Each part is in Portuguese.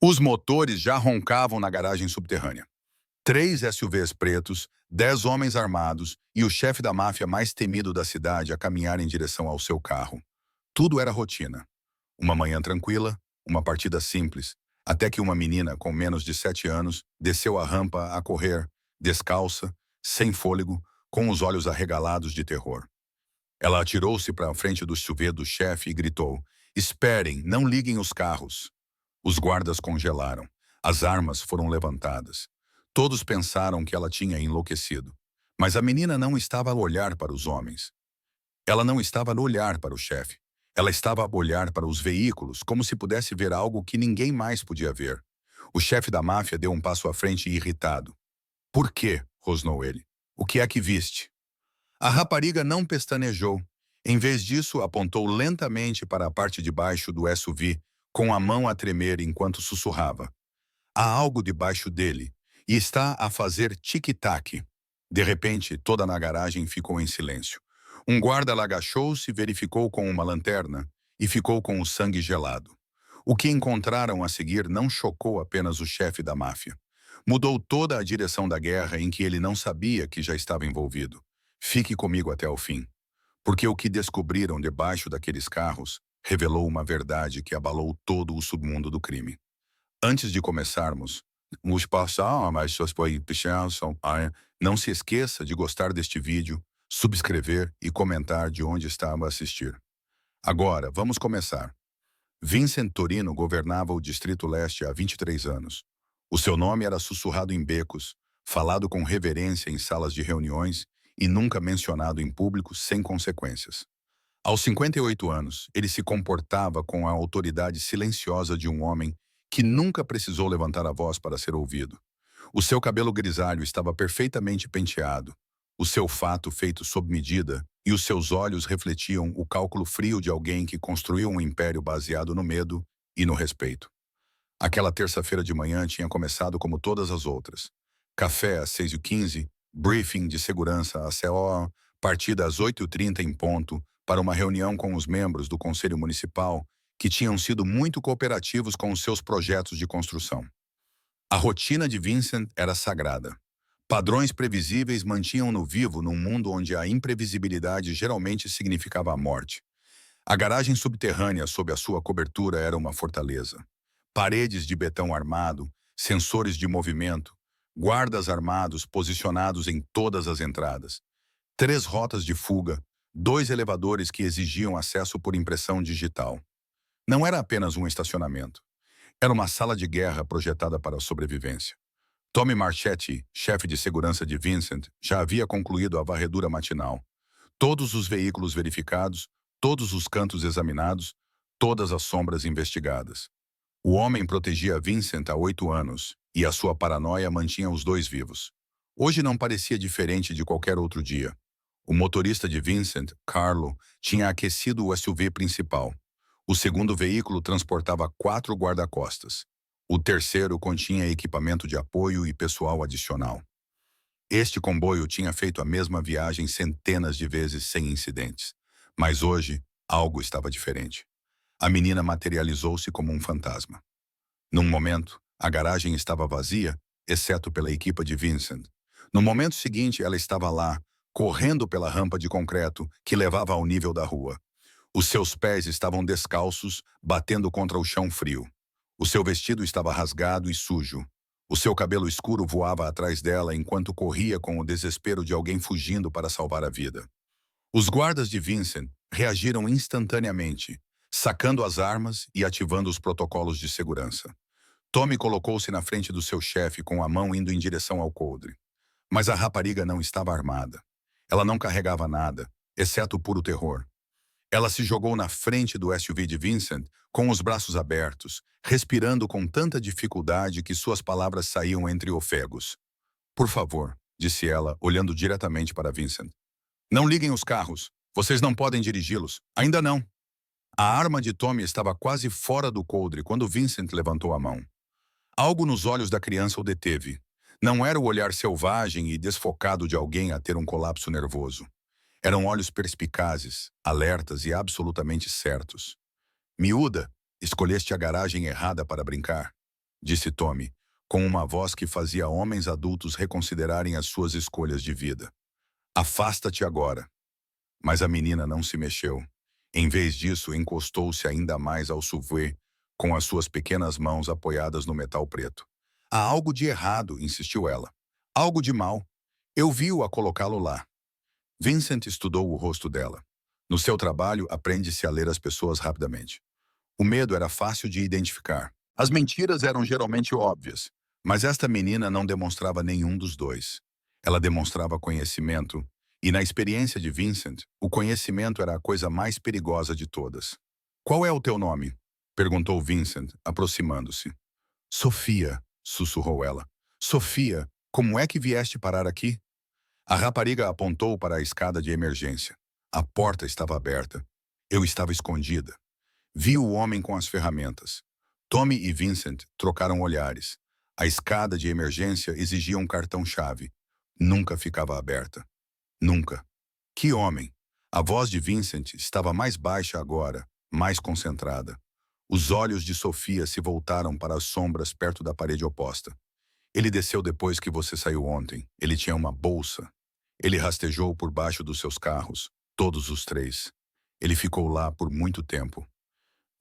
Os motores já roncavam na garagem subterrânea. 3 SUVs pretos, 10 homens armados e o chefe da máfia mais temido da cidade a caminhar em direção ao seu carro. Tudo era rotina. Uma manhã tranquila, uma partida simples, até que uma menina com menos de 7 anos desceu a rampa a correr, descalça, sem fôlego, com os olhos arregalados de terror. Ela atirou-se para a frente do SUV do chefe e gritou: "Esperem, não liguem os carros." Os guardas congelaram. As armas foram levantadas. Todos pensaram que ela tinha enlouquecido. Mas a menina não estava a olhar para os homens. Ela não estava a olhar para o chefe. Ela estava a olhar para os veículos, como se pudesse ver algo que ninguém mais podia ver. O chefe da máfia deu um passo à frente irritado. "Por quê?" rosnou ele. "O que é que viste?" A rapariga não pestanejou. Em vez disso, apontou lentamente para a parte de baixo do SUV, com a mão a tremer enquanto sussurrava. "Há algo debaixo dele, e está a fazer tic-tac." De repente, toda na garagem ficou em silêncio. Um guarda agachou-se, verificou com uma lanterna e ficou com o sangue gelado. O que encontraram a seguir não chocou apenas o chefe da máfia. Mudou toda a direção da guerra em que ele não sabia que já estava envolvido. Fique comigo até o fim. Porque o que descobriram debaixo daqueles carros revelou uma verdade que abalou todo o submundo do crime. Antes de começarmos, vamos passar mais suas não se esqueça de gostar deste vídeo, subscrever e comentar de onde estava a assistir. Agora, vamos começar. Vincent Torino governava o Distrito Leste há 23 anos. O seu nome era sussurrado em becos, falado com reverência em salas de reuniões e nunca mencionado em público sem consequências. Aos 58 anos, ele se comportava com a autoridade silenciosa de um homem que nunca precisou levantar a voz para ser ouvido. O seu cabelo grisalho estava perfeitamente penteado, o seu fato feito sob medida e os seus olhos refletiam o cálculo frio de alguém que construiu um império baseado no medo e no respeito. Aquela terça-feira de manhã tinha começado como todas as outras. Café às 6h15, briefing de segurança às CO, partida às 8h30 em ponto, para uma reunião com os membros do Conselho Municipal, que tinham sido muito cooperativos com os seus projetos de construção. A rotina de Vincent era sagrada. Padrões previsíveis mantinham-no vivo num mundo onde a imprevisibilidade geralmente significava a morte. A garagem subterrânea sob a sua cobertura era uma fortaleza. Paredes de betão armado, sensores de movimento, guardas armados posicionados em todas as entradas. 3 rotas de fuga, 2 elevadores que exigiam acesso por impressão digital. Não era apenas um estacionamento. Era uma sala de guerra projetada para a sobrevivência. Tommy Marchetti, chefe de segurança de Vincent, já havia concluído a varredura matinal. Todos os veículos verificados, todos os cantos examinados, todas as sombras investigadas. O homem protegia Vincent há 8 anos, e a sua paranoia mantinha os dois vivos. Hoje não parecia diferente de qualquer outro dia. O motorista de Vincent, Carlo, tinha aquecido o SUV principal. O segundo veículo transportava 4 guarda-costas. O terceiro continha equipamento de apoio e pessoal adicional. Este comboio tinha feito a mesma viagem centenas de vezes sem incidentes. Mas hoje, algo estava diferente. A menina materializou-se como um fantasma. Num momento, a garagem estava vazia, exceto pela equipa de Vincent. No momento seguinte, ela estava lá, correndo pela rampa de concreto que levava ao nível da rua. Os seus pés estavam descalços, batendo contra o chão frio. O seu vestido estava rasgado e sujo. O seu cabelo escuro voava atrás dela enquanto corria com o desespero de alguém fugindo para salvar a vida. Os guardas de Vincent reagiram instantaneamente, sacando as armas e ativando os protocolos de segurança. Tommy colocou-se na frente do seu chefe com a mão indo em direção ao coldre. Mas a rapariga não estava armada. Ela não carregava nada, exceto o puro terror. Ela se jogou na frente do SUV de Vincent, com os braços abertos, respirando com tanta dificuldade que suas palavras saíam entre ofegos. "Por favor", disse ela, olhando diretamente para Vincent. "Não liguem os carros. Vocês não podem dirigi-los. Ainda não." A arma de Tommy estava quase fora do coldre quando Vincent levantou a mão. Algo nos olhos da criança o deteve. Não era o olhar selvagem e desfocado de alguém a ter um colapso nervoso. Eram olhos perspicazes, alertas e absolutamente certos. "Miúda, escolheste a garagem errada para brincar." disse Tommy, com uma voz que fazia homens adultos reconsiderarem as suas escolhas de vida. Afasta-te agora. Mas a menina não se mexeu. Em vez disso, encostou-se ainda mais ao soufflé, com as suas pequenas mãos apoiadas no metal preto. Há algo de errado, insistiu ela. Algo de mal. Eu vi-o a colocá-lo lá. Vincent estudou o rosto dela. No seu trabalho, aprende-se a ler as pessoas rapidamente. O medo era fácil de identificar. As mentiras eram geralmente óbvias, mas esta menina não demonstrava nenhum dos dois. Ela demonstrava conhecimento, e na experiência de Vincent, o conhecimento era a coisa mais perigosa de todas. Qual é o teu nome? Perguntou Vincent, aproximando-se. Sofia, sussurrou ela. Sofia, como é que vieste parar aqui? A rapariga apontou para a escada de emergência. A porta estava aberta. Eu estava escondida. Vi o homem com as ferramentas. Tommy e Vincent trocaram olhares. A escada de emergência exigia um cartão-chave. Nunca ficava aberta. Nunca. Que homem! A voz de Vincent estava mais baixa agora, mais concentrada. Os olhos de Sofia se voltaram para as sombras perto da parede oposta. Ele desceu depois que você saiu ontem. Ele tinha uma bolsa. Ele rastejou por baixo dos seus carros, todos os três. Ele ficou lá por muito tempo.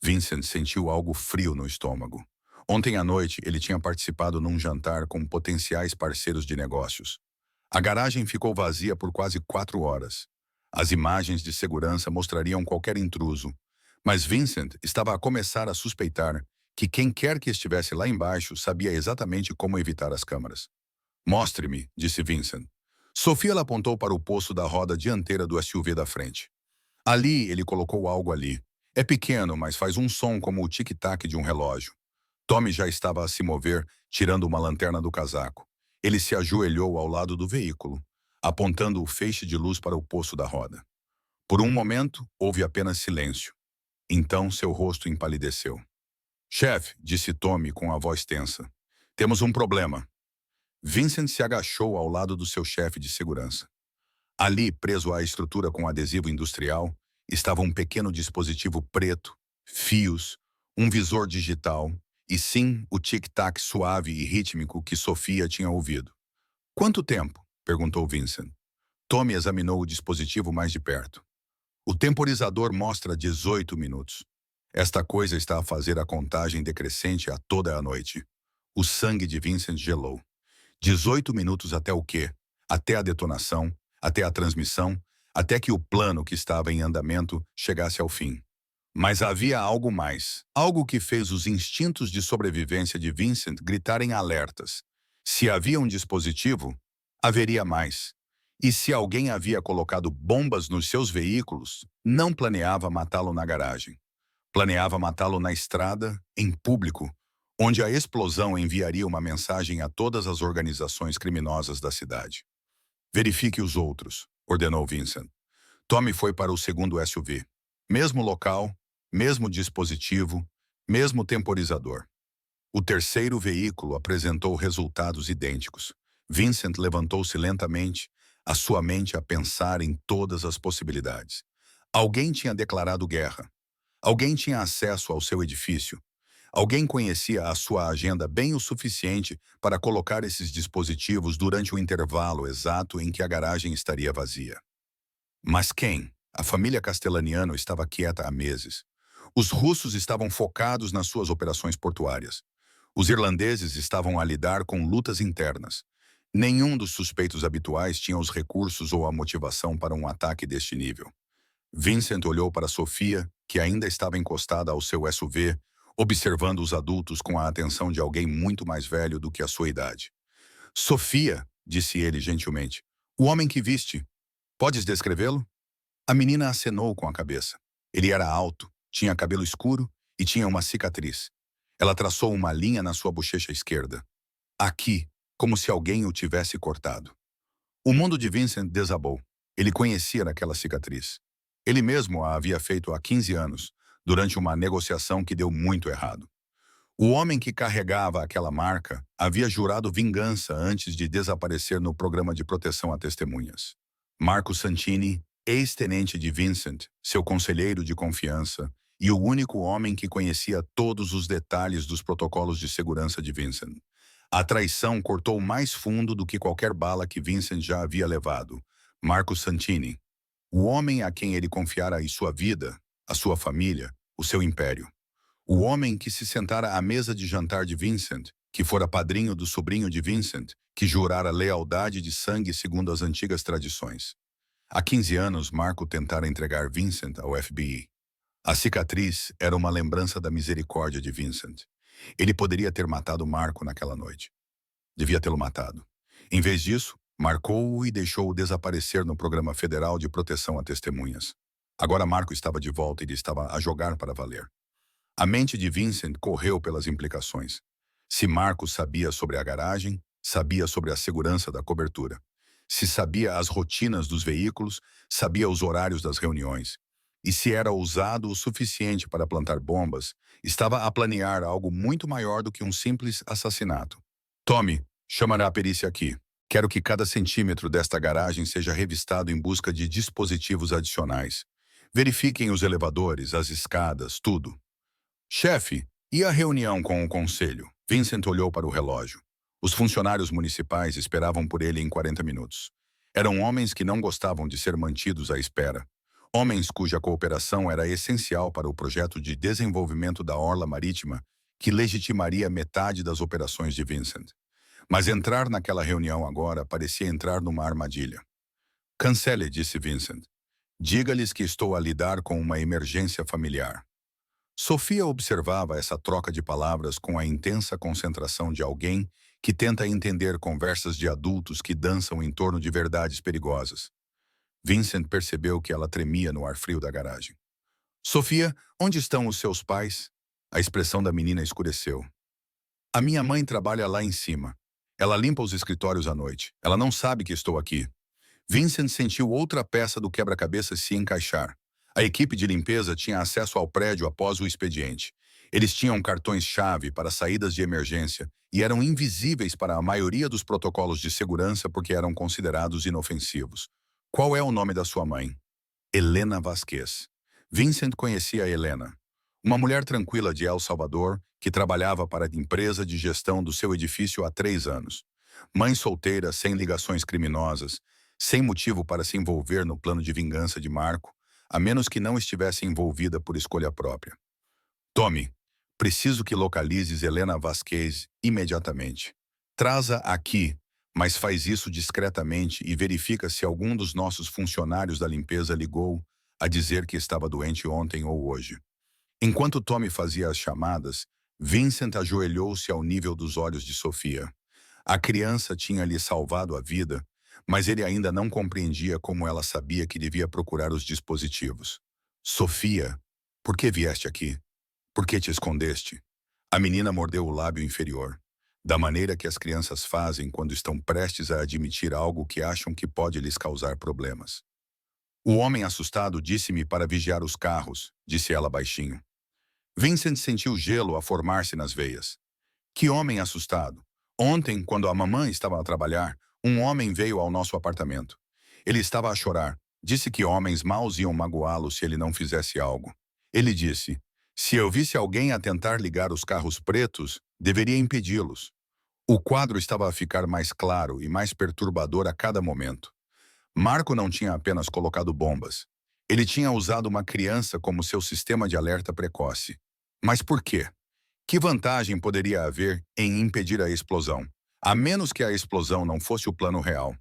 Vincent sentiu algo frio no estômago. Ontem à noite, ele tinha participado num jantar com potenciais parceiros de negócios. A garagem ficou vazia por quase 4 horas. As imagens de segurança mostrariam qualquer intruso, mas Vincent estava a começar a suspeitar que quem quer que estivesse lá embaixo sabia exatamente como evitar as câmaras. Mostre-me, disse Vincent. Sofia apontou para o poço da roda dianteira do SUV da frente. Ali, ele colocou algo ali. É pequeno, mas faz um som como o tic-tac de um relógio. Tommy já estava a se mover, tirando uma lanterna do casaco. Ele se ajoelhou ao lado do veículo, apontando o feixe de luz para o poço da roda. Por um momento, houve apenas silêncio. Então, seu rosto empalideceu. Chefe, disse Tommy com a voz tensa. Temos um problema. Vincent se agachou ao lado do seu chefe de segurança. Ali, preso à estrutura com adesivo industrial, estava um pequeno dispositivo preto, fios, um visor digital e sim o tic-tac suave e rítmico que Sofia tinha ouvido. Quanto tempo? Perguntou Vincent. Tommy examinou o dispositivo mais de perto. O temporizador mostra 18 minutos. Esta coisa está a fazer a contagem decrescente a toda a noite. O sangue de Vincent gelou. 18 minutos até o quê? Até a detonação, até a transmissão, até que o plano que estava em andamento chegasse ao fim. Mas havia algo mais, algo que fez os instintos de sobrevivência de Vincent gritarem alertas. Se havia um dispositivo, haveria mais. E se alguém havia colocado bombas nos seus veículos, não planeava matá-lo na garagem. Planeava matá-lo na estrada, em público, onde a explosão enviaria uma mensagem a todas as organizações criminosas da cidade. Verifique os outros, ordenou Vincent. Tommy foi para o segundo SUV. Mesmo local, mesmo dispositivo, mesmo temporizador. O terceiro veículo apresentou resultados idênticos. Vincent levantou-se lentamente, a sua mente a pensar em todas as possibilidades. Alguém tinha declarado guerra. Alguém tinha acesso ao seu edifício. Alguém conhecia a sua agenda bem o suficiente para colocar esses dispositivos durante o intervalo exato em que a garagem estaria vazia. Mas quem? A família Castellaniano estava quieta há meses. Os russos estavam focados nas suas operações portuárias. Os irlandeses estavam a lidar com lutas internas. Nenhum dos suspeitos habituais tinha os recursos ou a motivação para um ataque deste nível. Vincent olhou para Sofia, que ainda estava encostada ao seu SUV, observando os adultos com a atenção de alguém muito mais velho do que a sua idade. Sofia, disse ele gentilmente, o homem que viste, podes descrevê-lo? A menina acenou com a cabeça. Ele era alto, tinha cabelo escuro e tinha uma cicatriz. Ela traçou uma linha na sua bochecha esquerda. Aqui, como se alguém o tivesse cortado. O mundo de Vincent desabou. Ele conhecia aquela cicatriz. Ele mesmo a havia feito há 15 anos, durante uma negociação que deu muito errado. O homem que carregava aquela marca havia jurado vingança antes de desaparecer no programa de proteção a testemunhas. Marco Santini, ex-tenente de Vincent, seu conselheiro de confiança, e o único homem que conhecia todos os detalhes dos protocolos de segurança de Vincent. A traição cortou mais fundo do que qualquer bala que Vincent já havia levado. Marco Santini, o homem a quem ele confiara a sua vida, a sua família, o seu império. O homem que se sentara à mesa de jantar de Vincent, que fora padrinho do sobrinho de Vincent, que jurara lealdade de sangue segundo as antigas tradições. Há 15 anos, Marco tentara entregar Vincent ao FBI. A cicatriz era uma lembrança da misericórdia de Vincent. Ele poderia ter matado Marco naquela noite. Devia tê-lo matado. Em vez disso, marcou-o e deixou-o desaparecer no Programa Federal de Proteção a Testemunhas. Agora Marco estava de volta e ele estava a jogar para valer. A mente de Vincent correu pelas implicações. Se Marco sabia sobre a garagem, sabia sobre a segurança da cobertura. Se sabia as rotinas dos veículos, sabia os horários das reuniões. E se era ousado o suficiente para plantar bombas, estava a planear algo muito maior do que um simples assassinato. Tommy, chamará a perícia aqui. Quero que cada centímetro desta garagem seja revistado em busca de dispositivos adicionais. Verifiquem os elevadores, as escadas, tudo. Chefe, e a reunião com o conselho? Vincent olhou para o relógio. Os funcionários municipais esperavam por ele em 40 minutos. Eram homens que não gostavam de ser mantidos à espera. Homens cuja cooperação era essencial para o projeto de desenvolvimento da orla marítima que legitimaria metade das operações de Vincent. Mas entrar naquela reunião agora parecia entrar numa armadilha. Cancele, disse Vincent. Diga-lhes que estou a lidar com uma emergência familiar. Sofia observava essa troca de palavras com a intensa concentração de alguém que tenta entender conversas de adultos que dançam em torno de verdades perigosas. Vincent percebeu que ela tremia no ar frio da garagem. Sofia, onde estão os seus pais? A expressão da menina escureceu. A minha mãe trabalha lá em cima. Ela limpa os escritórios à noite. Ela não sabe que estou aqui. Vincent sentiu outra peça do quebra-cabeça se encaixar. A equipe de limpeza tinha acesso ao prédio após o expediente. Eles tinham cartões-chave para saídas de emergência e eram invisíveis para a maioria dos protocolos de segurança porque eram considerados inofensivos. Qual é o nome da sua mãe? Helena Vasquez. Vincent conhecia Helena. Uma mulher tranquila de El Salvador que trabalhava para a empresa de gestão do seu edifício há 3 anos. Mãe solteira, sem ligações criminosas, sem motivo para se envolver no plano de vingança de Marco, a menos que não estivesse envolvida por escolha própria. Tommy, preciso que localizes Helena Vasquez imediatamente. Traza aqui, mas faz isso discretamente e verifica se algum dos nossos funcionários da limpeza ligou a dizer que estava doente ontem ou hoje. Enquanto Tommy fazia as chamadas, Vincent ajoelhou-se ao nível dos olhos de Sofia. A criança tinha lhe salvado a vida, mas ele ainda não compreendia como ela sabia que devia procurar os dispositivos. Sofia, por que vieste aqui? Por que te escondeste? A menina mordeu o lábio inferior, da maneira que as crianças fazem quando estão prestes a admitir algo que acham que pode lhes causar problemas. O homem assustado disse-me para vigiar os carros, disse ela baixinho. Vincent sentiu gelo a formar-se nas veias. Que homem assustado! Ontem, quando a mamãe estava a trabalhar, um homem veio ao nosso apartamento. Ele estava a chorar. Disse que homens maus iam magoá-lo se ele não fizesse algo. Ele disse, se eu visse alguém a tentar ligar os carros pretos, deveria impedi-los. O quadro estava a ficar mais claro e mais perturbador a cada momento. Marco não tinha apenas colocado bombas. Ele tinha usado uma criança como seu sistema de alerta precoce. Mas por quê? Que vantagem poderia haver em impedir a explosão? A menos que a explosão não fosse o plano real.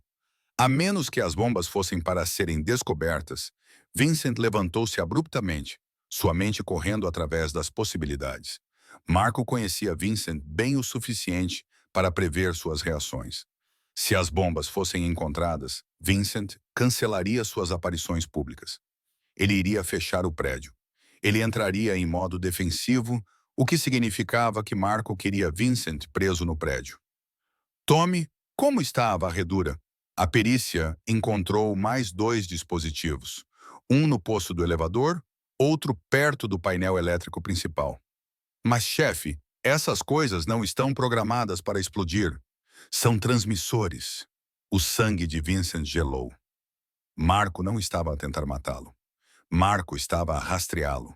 A menos que as bombas fossem para serem descobertas, Vincent levantou-se abruptamente, sua mente correndo através das possibilidades. Marco conhecia Vincent bem o suficiente para prever suas reações. Se as bombas fossem encontradas, Vincent cancelaria suas aparições públicas. Ele iria fechar o prédio. Ele entraria em modo defensivo, o que significava que Marco queria Vincent preso no prédio. Tommy, como está a varredura? A perícia encontrou mais 2 dispositivos. Um no poço do elevador, outro perto do painel elétrico principal. Mas, chefe, essas coisas não estão programadas para explodir. São transmissores. O sangue de Vincent gelou. Marco não estava a tentar matá-lo. Marco estava a rastreá-lo.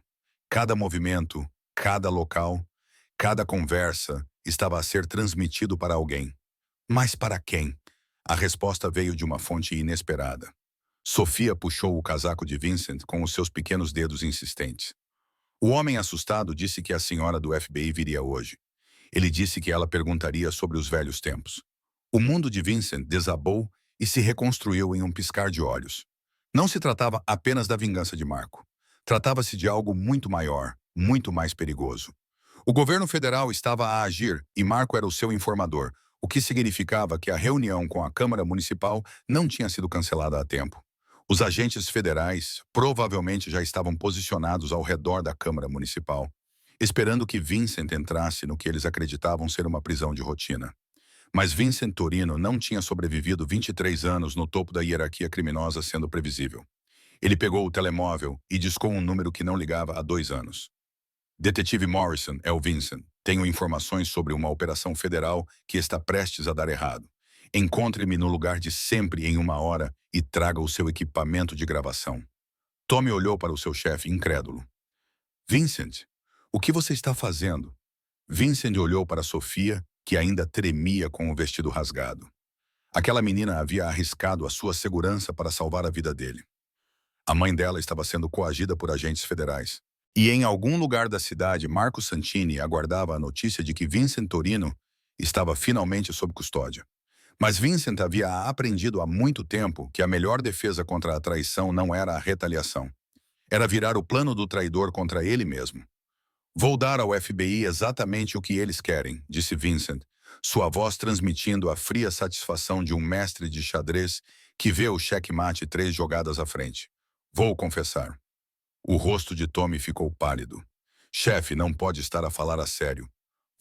Cada movimento, cada local, cada conversa estava a ser transmitido para alguém. Mas para quem? A resposta veio de uma fonte inesperada. Sofia puxou o casaco de Vincent com os seus pequenos dedos insistentes. O homem assustado disse que a senhora do FBI viria hoje. Ele disse que ela perguntaria sobre os velhos tempos. O mundo de Vincent desabou e se reconstruiu em um piscar de olhos. Não se tratava apenas da vingança de Marco. Tratava-se de algo muito maior, muito mais perigoso. O governo federal estava a agir e Marco era o seu informador, o que significava que a reunião com a Câmara Municipal não tinha sido cancelada a tempo. Os agentes federais provavelmente já estavam posicionados ao redor da Câmara Municipal, esperando que Vincent entrasse no que eles acreditavam ser uma prisão de rotina. Mas Vincent Torino não tinha sobrevivido 23 anos no topo da hierarquia criminosa, sendo previsível. Ele pegou o telemóvel e discou um número que não ligava há 2 anos. Detetive Morrison, é o Vincent. Tenho informações sobre uma operação federal que está prestes a dar errado. Encontre-me no lugar de sempre em 1 hora e traga o seu equipamento de gravação. Tommy olhou para o seu chefe, incrédulo. Vincent, o que você está fazendo? Vincent olhou para Sofia, que ainda tremia com o vestido rasgado. Aquela menina havia arriscado a sua segurança para salvar a vida dele. A mãe dela estava sendo coagida por agentes federais. E em algum lugar da cidade, Marco Santini aguardava a notícia de que Vincent Torino estava finalmente sob custódia. Mas Vincent havia aprendido há muito tempo que a melhor defesa contra a traição não era a retaliação. Era virar o plano do traidor contra ele mesmo. Vou dar ao FBI exatamente o que eles querem, disse Vincent, sua voz transmitindo a fria satisfação de um mestre de xadrez que vê o xeque-mate 3 jogadas à frente. Vou confessar. O rosto de Tommy ficou pálido. Chefe, não pode estar a falar a sério.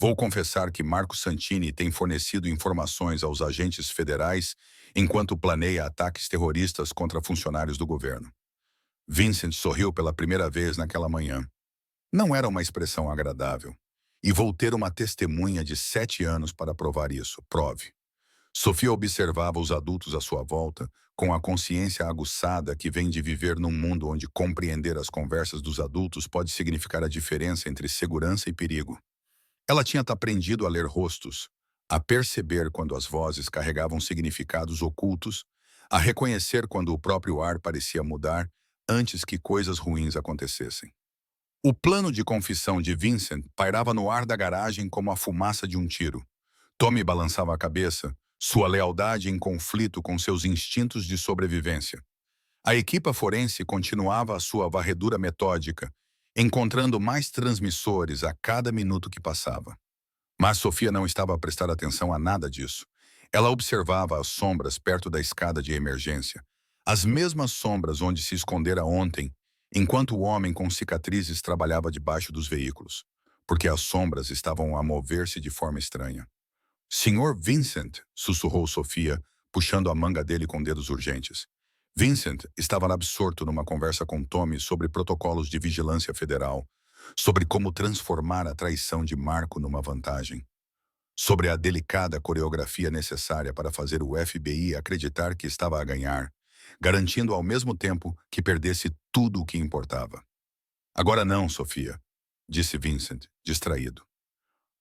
Vou confessar que Marco Santini tem fornecido informações aos agentes federais enquanto planeia ataques terroristas contra funcionários do governo. Vincent sorriu pela primeira vez naquela manhã. Não era uma expressão agradável. E vou ter uma testemunha de 7 anos para provar isso. Prove. Sofia observava os adultos à sua volta, com a consciência aguçada que vem de viver num mundo onde compreender as conversas dos adultos pode significar a diferença entre segurança e perigo. Ela tinha aprendido a ler rostos, a perceber quando as vozes carregavam significados ocultos, a reconhecer quando o próprio ar parecia mudar antes que coisas ruins acontecessem. O plano de confissão de Vincent pairava no ar da garagem como a fumaça de um tiro. Tommy balançava a cabeça, sua lealdade em conflito com seus instintos de sobrevivência. A equipa forense continuava a sua varredura metódica, encontrando mais transmissores a cada minuto que passava. Mas Sofia não estava a prestar atenção a nada disso. Ela observava as sombras perto da escada de emergência, as mesmas sombras onde se escondera ontem, enquanto o homem com cicatrizes trabalhava debaixo dos veículos, porque as sombras estavam a mover-se de forma estranha. Senhor Vincent, sussurrou Sofia, puxando a manga dele com dedos urgentes. Vincent estava absorto numa conversa com Tommy sobre protocolos de vigilância federal, sobre como transformar a traição de Marco numa vantagem, sobre a delicada coreografia necessária para fazer o FBI acreditar que estava a ganhar, garantindo ao mesmo tempo que perdesse tudo o que importava. Agora não, Sofia, disse Vincent, distraído.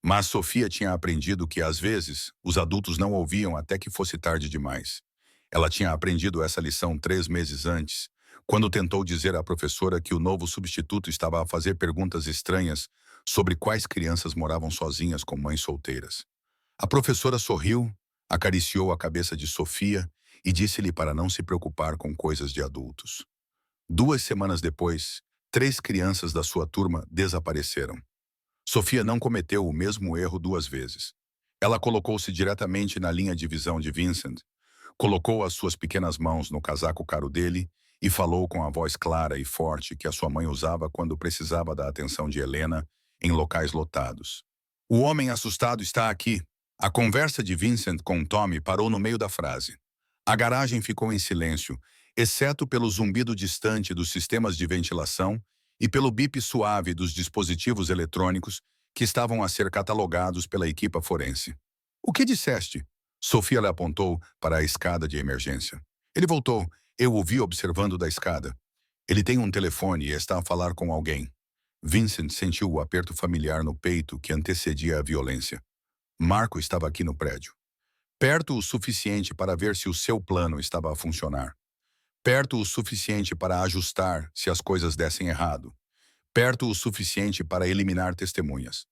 Mas Sofia tinha aprendido que, às vezes, os adultos não ouviam até que fosse tarde demais. Ela tinha aprendido essa lição 3 meses antes, quando tentou dizer à professora que o novo substituto estava a fazer perguntas estranhas sobre quais crianças moravam sozinhas com mães solteiras. A professora sorriu, acariciou a cabeça de Sofia e disse-lhe para não se preocupar com coisas de adultos. 2 semanas depois, 3 crianças da sua turma desapareceram. Sofia não cometeu o mesmo erro 2 vezes. Ela colocou-se diretamente na linha de visão de Vincent, colocou as suas pequenas mãos no casaco caro dele e falou com a voz clara e forte que a sua mãe usava quando precisava da atenção de Helena em locais lotados. O homem assustado está aqui. A conversa de Vincent com Tommy parou no meio da frase. A garagem ficou em silêncio, exceto pelo zumbido distante dos sistemas de ventilação e pelo bip suave dos dispositivos eletrônicos que estavam a ser catalogados pela equipa forense. O que disseste? Sofia lhe apontou para a escada de emergência. Ele voltou. Eu o vi observando da escada. Ele tem um telefone e está a falar com alguém. Vincent sentiu o aperto familiar no peito que antecedia a violência. Marco estava aqui no prédio. Perto o suficiente para ver se o seu plano estava a funcionar. Perto o suficiente para ajustar se as coisas dessem errado. Perto o suficiente para eliminar testemunhas.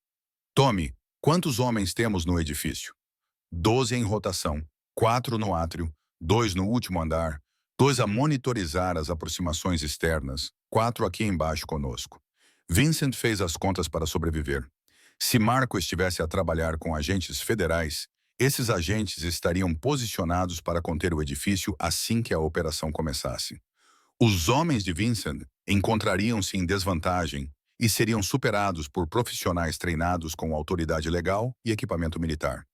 Tome, quantos homens temos no edifício? 12 em rotação, 4 no átrio, 2 no último andar, 2 a monitorizar as aproximações externas, 4 aqui embaixo conosco. Vincent fez as contas para sobreviver. Se Marco estivesse a trabalhar com agentes federais, esses agentes estariam posicionados para conter o edifício assim que a operação começasse. Os homens de Vincent encontrariam-se em desvantagem e seriam superados por profissionais treinados com autoridade legal e equipamento militar.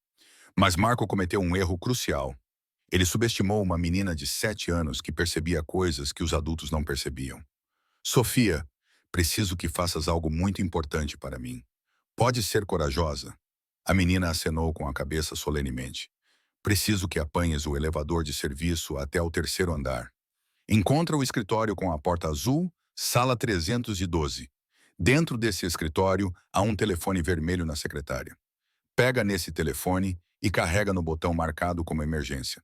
Mas Marco cometeu um erro crucial. Ele subestimou uma menina de 7 anos que percebia coisas que os adultos não percebiam. Sofia, preciso que faças algo muito importante para mim. Pode ser corajosa? A menina acenou com a cabeça solenemente. Preciso que apanhes o elevador de serviço até o 3º andar. Encontra o escritório com a porta azul, sala 312. Dentro desse escritório, há um telefone vermelho na secretária. Pega nesse telefone e carrega no botão marcado como emergência.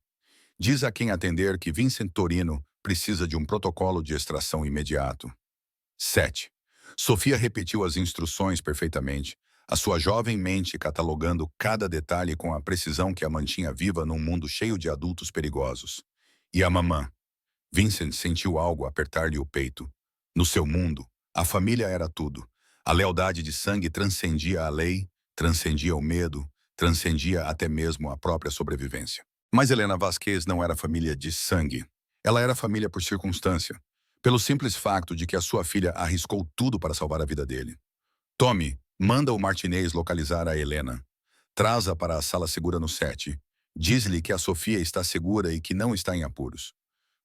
Diz a quem atender que Vincent Torino precisa de um protocolo de extração imediato. 7. Sofia repetiu as instruções perfeitamente, a sua jovem mente catalogando cada detalhe com a precisão que a mantinha viva num mundo cheio de adultos perigosos. E a mamã? Vincent sentiu algo apertar-lhe o peito. No seu mundo, a família era tudo. A lealdade de sangue transcendia a lei, transcendia o medo, transcendia até mesmo a própria sobrevivência. Mas Helena Vasquez não era família de sangue. Ela era família por circunstância, pelo simples facto de que a sua filha arriscou tudo para salvar a vida dele. Tommy, manda o Martinez localizar a Helena. Traz-a para a sala segura no 7. Diz-lhe que a Sofia está segura e que não está em apuros.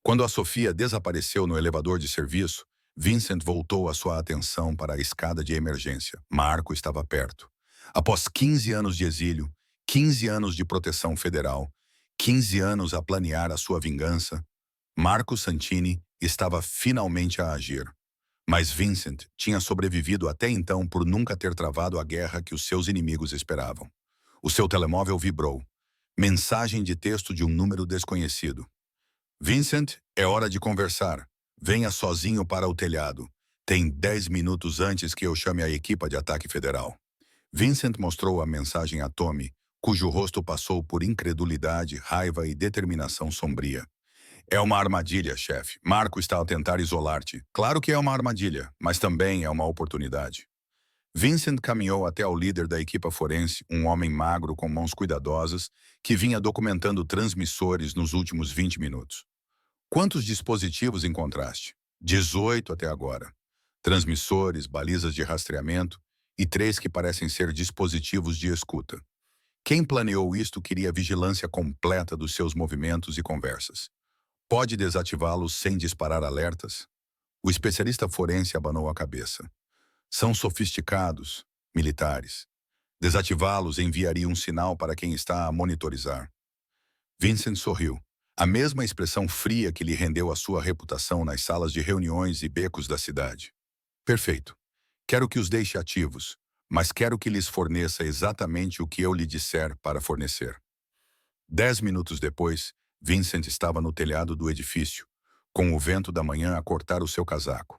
Quando a Sofia desapareceu no elevador de serviço, Vincent voltou a sua atenção para a escada de emergência. Marco estava perto. Após 15 anos de exílio, 15 anos de proteção federal, 15 anos a planear a sua vingança, Marco Santini estava finalmente a agir. Mas Vincent tinha sobrevivido até então por nunca ter travado a guerra que os seus inimigos esperavam. O seu telemóvel vibrou. Mensagem de texto de um número desconhecido. Vincent, é hora de conversar. Venha sozinho para o telhado. Tem 10 minutos antes que eu chame a equipa de ataque federal. Vincent mostrou a mensagem a Tommy, cujo rosto passou por incredulidade, raiva e determinação sombria. É uma armadilha, chefe. Marco está a tentar isolar-te. Claro que é uma armadilha, mas também é uma oportunidade. Vincent caminhou até ao líder da equipa forense, um homem magro com mãos cuidadosas, que vinha documentando transmissores nos últimos 20 minutos. Quantos dispositivos encontraste? 18 até agora. Transmissores, balizas de rastreamento e 3 que parecem ser dispositivos de escuta. Quem planeou isto queria vigilância completa dos seus movimentos e conversas. Pode desativá-los sem disparar alertas? O especialista forense abanou a cabeça. São sofisticados, militares. Desativá-los enviaria um sinal para quem está a monitorizar. Vincent sorriu. A mesma expressão fria que lhe rendeu a sua reputação nas salas de reuniões e becos da cidade. Perfeito. Quero que os deixe ativos, mas quero que lhes forneça exatamente o que eu lhe disser para fornecer. 10 minutos depois, Vincent estava no telhado do edifício, com o vento da manhã a cortar o seu casaco.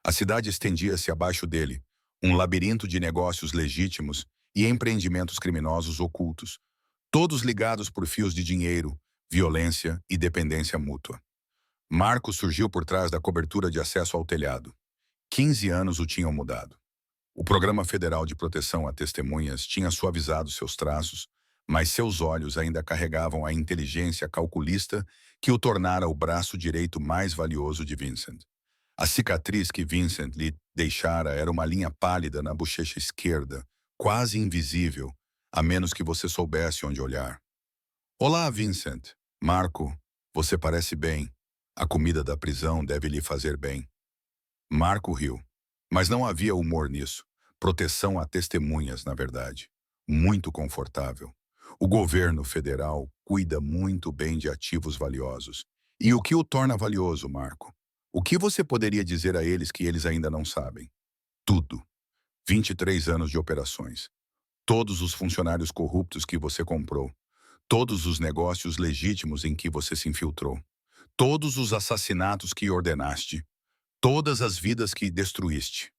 A cidade estendia-se abaixo dele, um labirinto de negócios legítimos e empreendimentos criminosos ocultos, todos ligados por fios de dinheiro, violência e dependência mútua. Marco surgiu por trás da cobertura de acesso ao telhado. 15 anos o tinham mudado. O Programa Federal de Proteção a Testemunhas tinha suavizado seus traços, mas seus olhos ainda carregavam a inteligência calculista que o tornara o braço direito mais valioso de Vincent. A cicatriz que Vincent lhe deixara era uma linha pálida na bochecha esquerda, quase invisível, a menos que você soubesse onde olhar. Olá, Vincent. Marco, você parece bem. A comida da prisão deve lhe fazer bem. Marco riu. Mas não havia humor nisso. Proteção a testemunhas, na verdade. Muito confortável. O governo federal cuida muito bem de ativos valiosos. E o que o torna valioso, Marco? O que você poderia dizer a eles que eles ainda não sabem? Tudo. 23 anos de operações. Todos os funcionários corruptos que você comprou. Todos os negócios legítimos em que você se infiltrou. Todos os assassinatos que ordenaste. Todas as vidas que destruíste.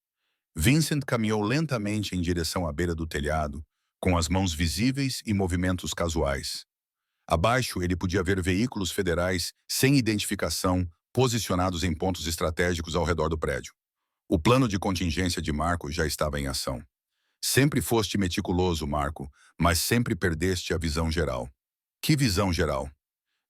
Vincent caminhou lentamente em direção à beira do telhado, com as mãos visíveis e movimentos casuais. Abaixo, ele podia ver veículos federais sem identificação posicionados em pontos estratégicos ao redor do prédio. O plano de contingência de Marco já estava em ação. Sempre foste meticuloso, Marco, mas sempre perdeste a visão geral. Que visão geral?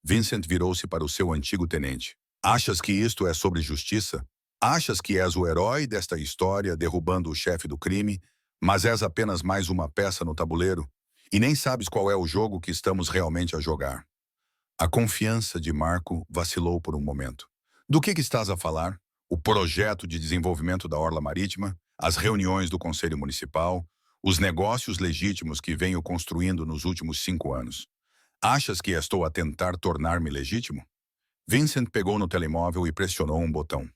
Vincent virou-se para o seu antigo tenente. Achas que isto é sobre justiça? Achas que és o herói desta história derrubando o chefe do crime, mas és apenas mais uma peça no tabuleiro? E nem sabes qual é o jogo que estamos realmente a jogar. A confiança de Marco vacilou por um momento. Do que estás a falar? O projeto de desenvolvimento da Orla Marítima, as reuniões do Conselho Municipal, os negócios legítimos que venho construindo nos últimos 5 anos. Achas que estou a tentar tornar-me legítimo? Vincent pegou no telemóvel e pressionou um botão.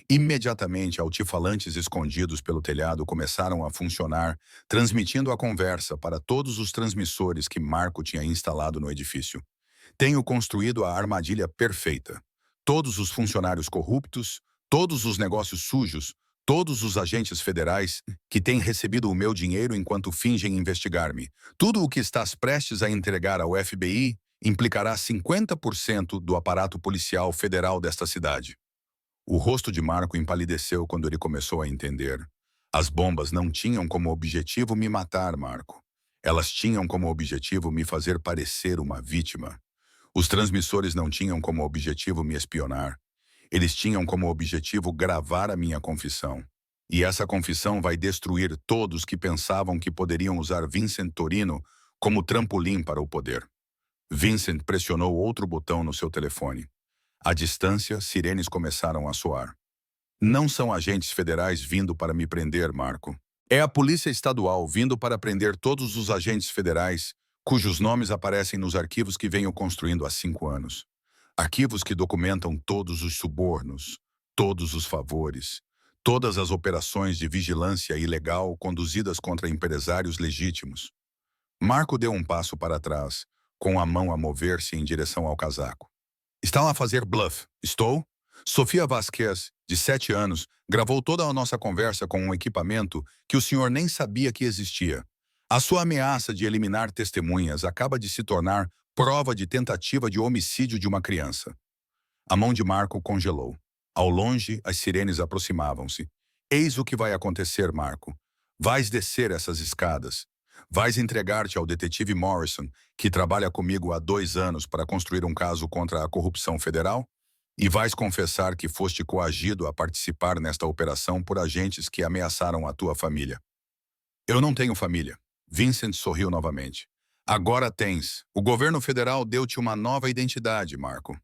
Imediatamente, altifalantes escondidos pelo telhado começaram a funcionar, transmitindo a conversa para todos os transmissores que Marco tinha instalado no edifício. Tenho construído a armadilha perfeita. Todos os funcionários corruptos, todos os negócios sujos, todos os agentes federais que têm recebido o meu dinheiro enquanto fingem investigar-me. Tudo o que estás prestes a entregar ao FBI implicará 50% do aparato policial federal desta cidade. O rosto de Marco empalideceu quando ele começou a entender. As bombas não tinham como objetivo me matar, Marco. Elas tinham como objetivo me fazer parecer uma vítima. Os transmissores não tinham como objetivo me espionar. Eles tinham como objetivo gravar a minha confissão. E essa confissão vai destruir todos que pensavam que poderiam usar Vincent Torino como trampolim para o poder. Vincent pressionou outro botão no seu telefone. À distância, sirenes começaram a soar. Não são agentes federais vindo para me prender, Marco. É a Polícia Estadual vindo para prender todos os agentes federais cujos nomes aparecem nos arquivos que venho construindo há 5 anos. Arquivos que documentam todos os subornos, todos os favores, todas as operações de vigilância ilegal conduzidas contra empresários legítimos. Marco deu um passo para trás, com a mão a mover-se em direção ao casaco. Estão a fazer bluff, estou? Sofia Vasquez, de 7 anos, gravou toda a nossa conversa com um equipamento que o senhor nem sabia que existia. A sua ameaça de eliminar testemunhas acaba de se tornar prova de tentativa de homicídio de uma criança. A mão de Marco congelou. Ao longe, as sirenes aproximavam-se. Eis o que vai acontecer, Marco. Vais descer essas escadas. Vais entregar-te ao detetive Morrison, que trabalha comigo há 2 anos para construir um caso contra a corrupção federal? E vais confessar que foste coagido a participar nesta operação por agentes que ameaçaram a tua família. Eu não tenho família. Vincent sorriu novamente. Agora tens. O governo federal deu-te uma nova identidade, Marco.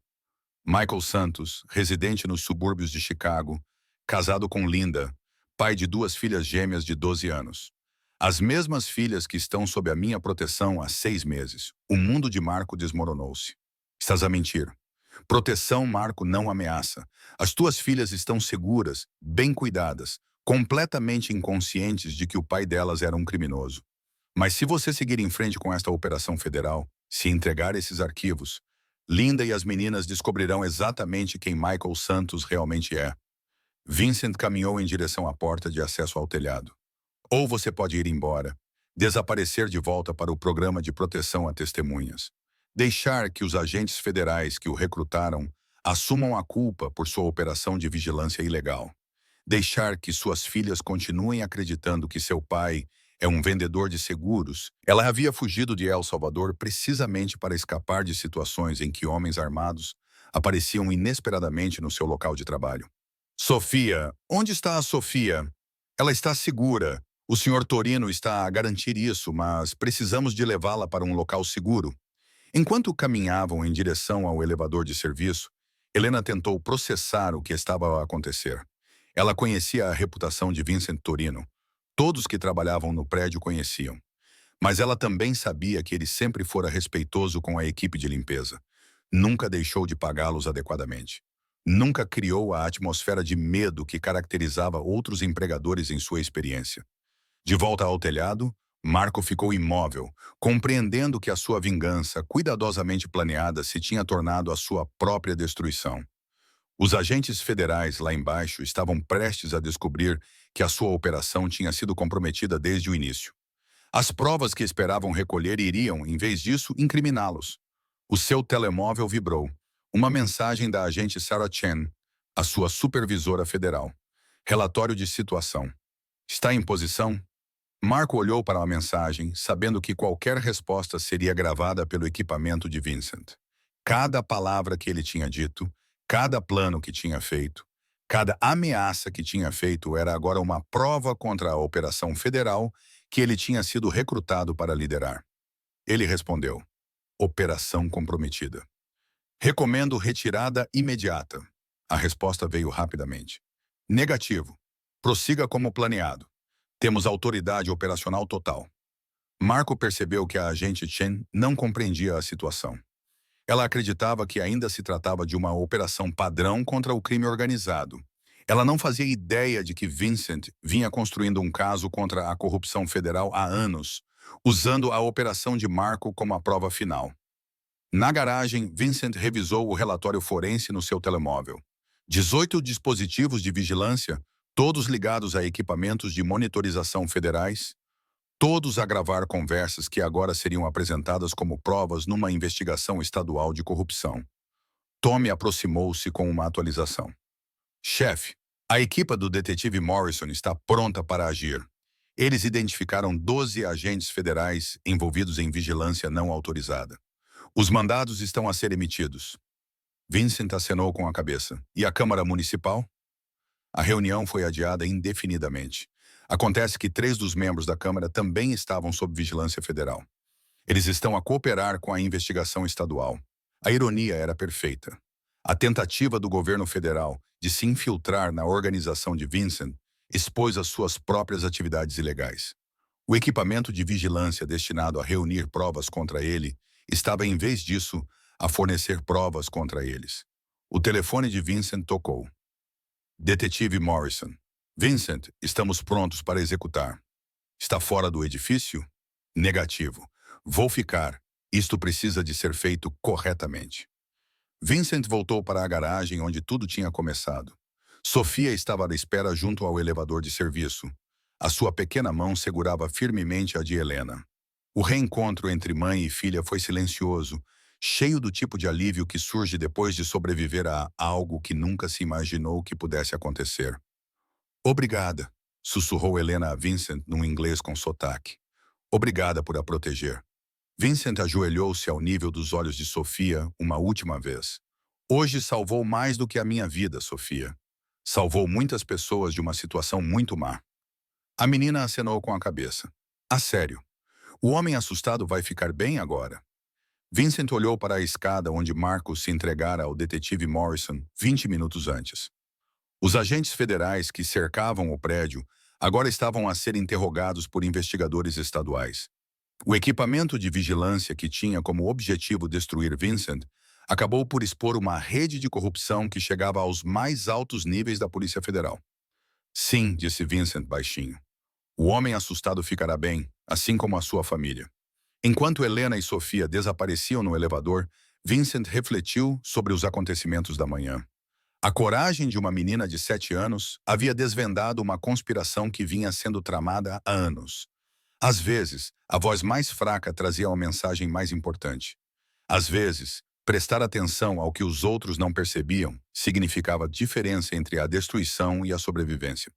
Michael Santos, residente nos subúrbios de Chicago, casado com Linda, pai de 2 filhas gêmeas de 12 anos. As mesmas filhas que estão sob a minha proteção há 6 meses. O mundo de Marco desmoronou-se. Estás a mentir. Proteção, Marco, não ameaça. As tuas filhas estão seguras, bem cuidadas, completamente inconscientes de que o pai delas era um criminoso. Mas se você seguir em frente com esta operação federal, se entregar esses arquivos, Linda e as meninas descobrirão exatamente quem Michael Santos realmente é. Vincent caminhou em direção à porta de acesso ao telhado. Ou você pode ir embora, desaparecer de volta para o programa de proteção a testemunhas. Deixar que os agentes federais que o recrutaram assumam a culpa por sua operação de vigilância ilegal. Deixar que suas filhas continuem acreditando que seu pai é um vendedor de seguros. Ela havia fugido de El Salvador precisamente para escapar de situações em que homens armados apareciam inesperadamente no seu local de trabalho. Sofia, onde está a Sofia? Ela está segura. O Sr. Torino está a garantir isso, mas precisamos de levá-la para um local seguro. Enquanto caminhavam em direção ao elevador de serviço, Helena tentou processar o que estava a acontecer. Ela conhecia a reputação de Vincent Torino. Todos que trabalhavam no prédio conheciam. Mas ela também sabia que ele sempre fora respeitoso com a equipe de limpeza. Nunca deixou de pagá-los adequadamente. Nunca criou a atmosfera de medo que caracterizava outros empregadores em sua experiência. De volta ao telhado, Marco ficou imóvel, compreendendo que a sua vingança, cuidadosamente planeada, se tinha tornado a sua própria destruição. Os agentes federais lá embaixo estavam prestes a descobrir que a sua operação tinha sido comprometida desde o início. As provas que esperavam recolher iriam, em vez disso, incriminá-los. O seu telemóvel vibrou. Uma mensagem da agente Sarah Chen, a sua supervisora federal. Relatório de situação. Está em posição? Marco olhou para a mensagem, sabendo que qualquer resposta seria gravada pelo equipamento de Vincent. Cada palavra que ele tinha dito, cada plano que tinha feito, cada ameaça que tinha feito era agora uma prova contra a operação federal que ele tinha sido recrutado para liderar. Ele respondeu: operação comprometida. Recomendo retirada imediata. A resposta veio rapidamente. Negativo. Prossiga como planeado. Temos autoridade operacional total. Marco percebeu que a agente Chen não compreendia a situação. Ela acreditava que ainda se tratava de uma operação padrão contra o crime organizado. Ela não fazia ideia de que Vincent vinha construindo um caso contra a corrupção federal há anos, usando a operação de Marco como a prova final. Na garagem, Vincent revisou o relatório forense no seu telemóvel. 18 dispositivos de vigilância, todos ligados a equipamentos de monitorização federais, todos a gravar conversas que agora seriam apresentadas como provas numa investigação estadual de corrupção. Tommy aproximou-se com uma atualização. Chefe, a equipa do detetive Morrison está pronta para agir. Eles identificaram 12 agentes federais envolvidos em vigilância não autorizada. Os mandados estão a ser emitidos. Vincent acenou com a cabeça. E a Câmara Municipal? A reunião foi adiada indefinidamente. Acontece que 3 dos membros da Câmara também estavam sob vigilância federal. Eles estão a cooperar com a investigação estadual. A ironia era perfeita. A tentativa do governo federal de se infiltrar na organização de Vincent expôs as suas próprias atividades ilegais. O equipamento de vigilância destinado a reunir provas contra ele estava, em vez disso, a fornecer provas contra eles. O telefone de Vincent tocou. Detetive Morrison. Vincent, estamos prontos para executar. Está fora do edifício? Negativo. Vou ficar. Isto precisa de ser feito corretamente. Vincent voltou para a garagem onde tudo tinha começado. Sofia estava à espera junto ao elevador de serviço. A sua pequena mão segurava firmemente a de Helena. O reencontro entre mãe e filha foi silencioso, cheio do tipo de alívio que surge depois de sobreviver a algo que nunca se imaginou que pudesse acontecer. Obrigada, sussurrou Helena a Vincent num inglês com sotaque. Obrigada por a proteger. Vincent ajoelhou-se ao nível dos olhos de Sofia uma última vez. Hoje salvou mais do que a minha vida, Sofia. Salvou muitas pessoas de uma situação muito má. A menina acenou com a cabeça. A sério. O homem assustado vai ficar bem agora. Vincent olhou para a escada onde Marcos se entregara ao detetive Morrison 20 minutos antes. Os agentes federais que cercavam o prédio agora estavam a ser interrogados por investigadores estaduais. O equipamento de vigilância que tinha como objetivo destruir Vincent acabou por expor uma rede de corrupção que chegava aos mais altos níveis da Polícia Federal. Sim, disse Vincent baixinho. O homem assustado ficará bem, assim como a sua família. Enquanto Helena e Sofia desapareciam no elevador, Vincent refletiu sobre os acontecimentos da manhã. A coragem de uma menina de 7 anos havia desvendado uma conspiração que vinha sendo tramada há anos. Às vezes, a voz mais fraca trazia uma mensagem mais importante. Às vezes, prestar atenção ao que os outros não percebiam significava diferença entre a destruição e a sobrevivência.